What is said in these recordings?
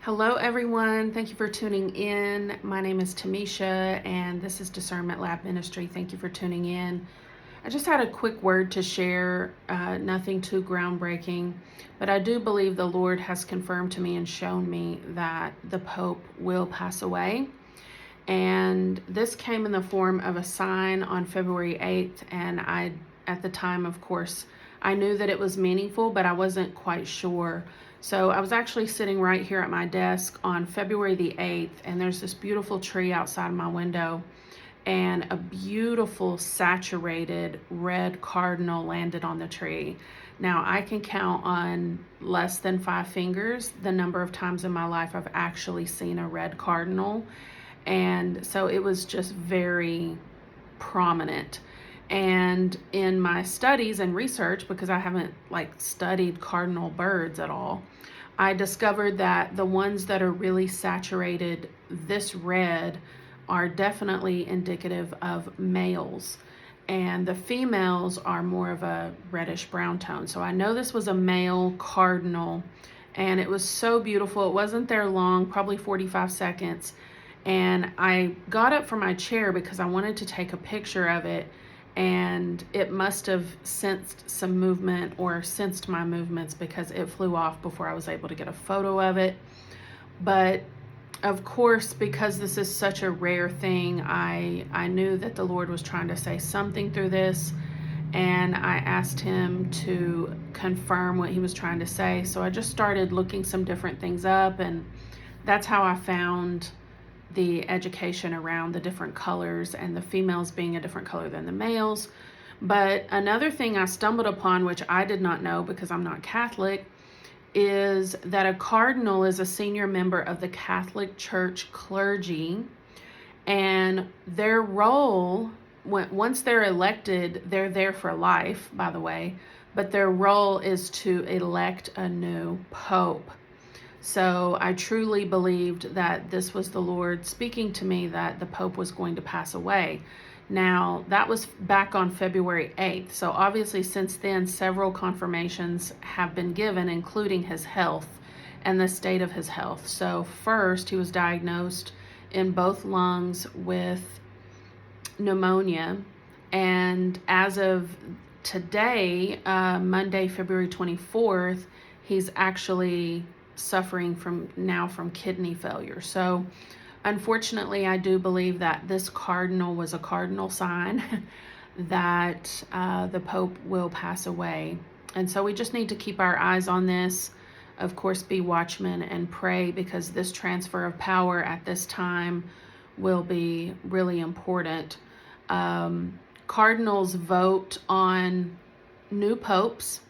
Hello, everyone. Thank you for tuning in. My name is Tamisha, and this is Discernment Lab Ministry. Thank you for tuning in. I just had a quick word to share, nothing too groundbreaking, but I do believe the Lord has confirmed to me and shown me that the Pope will pass away. And this came in the form of a sign on February 8th, and at the time, of course, I knew that it was meaningful, but I wasn't quite sure. So I was actually sitting right here at my desk on February the 8th, and there's this beautiful tree outside my window, and a beautiful saturated red cardinal landed on the tree. Now, I can count on less than 5 fingers the number of times in my life I've actually seen a red cardinal. And so it was just very prominent. And in my studies and research, because I haven't studied cardinal birds at all, I discovered that the ones that are really saturated this red are definitely indicative of males, and the females are more of a reddish brown tone. So I know this was a male cardinal, and it was so beautiful. It wasn't there long, probably 45 seconds. And I got up from my chair because I wanted to take a picture of it, and it must have sensed some movement or sensed my movements because it flew off before I was able to get a photo of it. But of course, because this is such a rare thing, I knew that the Lord was trying to say something through this, and I asked him to confirm what he was trying to say. So I just started looking some different things up, and that's how I found the education around the different colors and the females being a different color than the males. But another thing I stumbled upon, which I did not know because I'm not Catholic, is that a cardinal is a senior member of the Catholic Church clergy, and their role, once they're elected, they're there for life, by the way, but their role is to elect a new pope. So I truly believed that this was the Lord speaking to me that the Pope was going to pass away. Now, that was back on February 8th. So obviously since then, several confirmations have been given, including his health and the state of his health. So first, he was diagnosed in both lungs with pneumonia. And as of today, Monday, February 24th, he's actually suffering from kidney failure. So unfortunately, I do believe that this cardinal was a cardinal sign that the Pope will pass away. And so we just need to keep our eyes on this. Of course, be watchmen and pray, because this transfer of power at this time will be really important. Cardinals vote on new popes.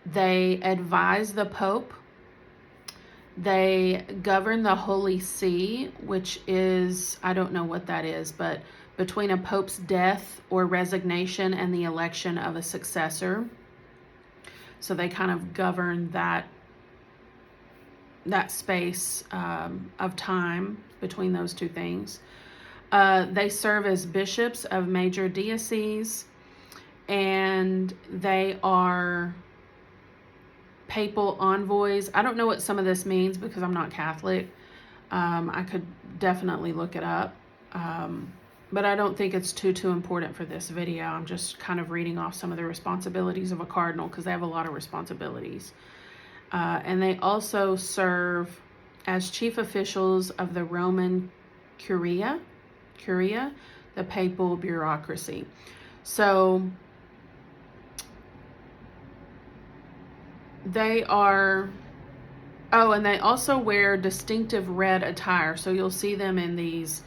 They advise the Pope. They govern the Holy See, which is, I don't know what that is, but between a pope's death or resignation and the election of a successor. So they kind of govern that space of time between those two things. They serve as bishops of major dioceses, and they are papal envoys. I don't know what some of this means because I'm not Catholic. I could definitely look it up, but I don't think it's too important for this video. I'm just kind of reading off some of the responsibilities of a cardinal because they have a lot of responsibilities. And they also serve as chief officials of the Roman Curia, the papal bureaucracy. So they are, and they also wear distinctive red attire. So you'll see them in these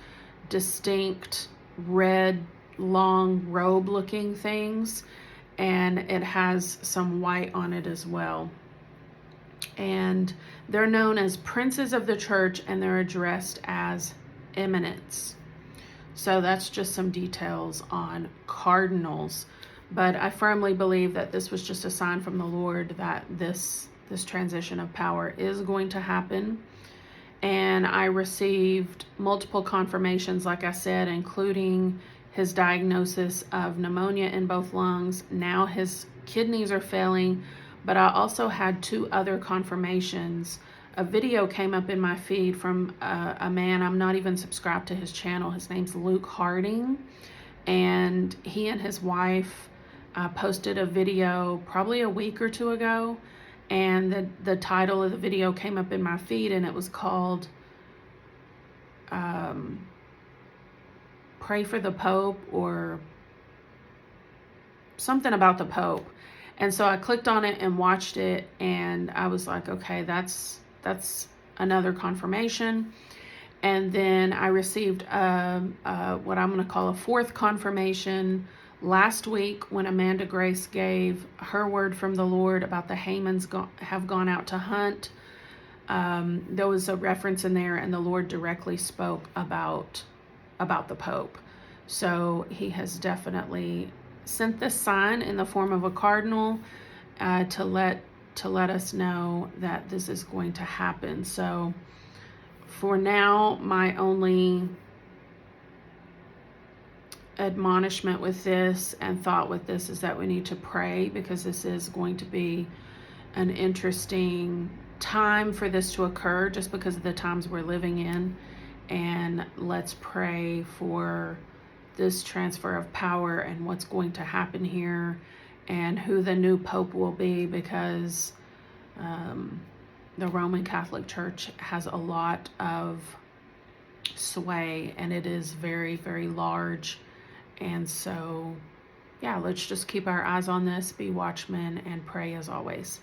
distinct red, long robe looking things, and it has some white on it as well. And they're known as princes of the church, and they're addressed as eminence. So that's just some details on cardinals. But I firmly believe that this was just a sign from the Lord that this transition of power is going to happen. And I received multiple confirmations, like I said, including his diagnosis of pneumonia in both lungs. Now his kidneys are failing, but I also had 2 other confirmations a video came up in my feed from a man. I'm not even subscribed to his channel. His name's Luke Harding, and he and his wife posted a video probably a week or two ago, and the title of the video came up in my feed, and it was called Pray for the Pope, or something about the Pope. And so I clicked on it and watched it, and I was like, okay, that's another confirmation. And then I received what I'm going to call a fourth confirmation last week when Amanda Grace gave her word from the Lord about the Hamans have gone out to hunt. There was a reference in there, and the Lord directly spoke about the Pope. So he has definitely sent this sign in the form of a cardinal to let us know that this is going to happen. So for now, my only admonishment with this and thought with this is that we need to pray, because this is going to be an interesting time for this to occur, just because of the times we're living in. And let's pray for this transfer of power and what's going to happen here, and who the new pope will be, because the Roman Catholic Church has a lot of sway, and it is very, very large. And so, yeah, let's just keep our eyes on this, be watchmen, and pray as always.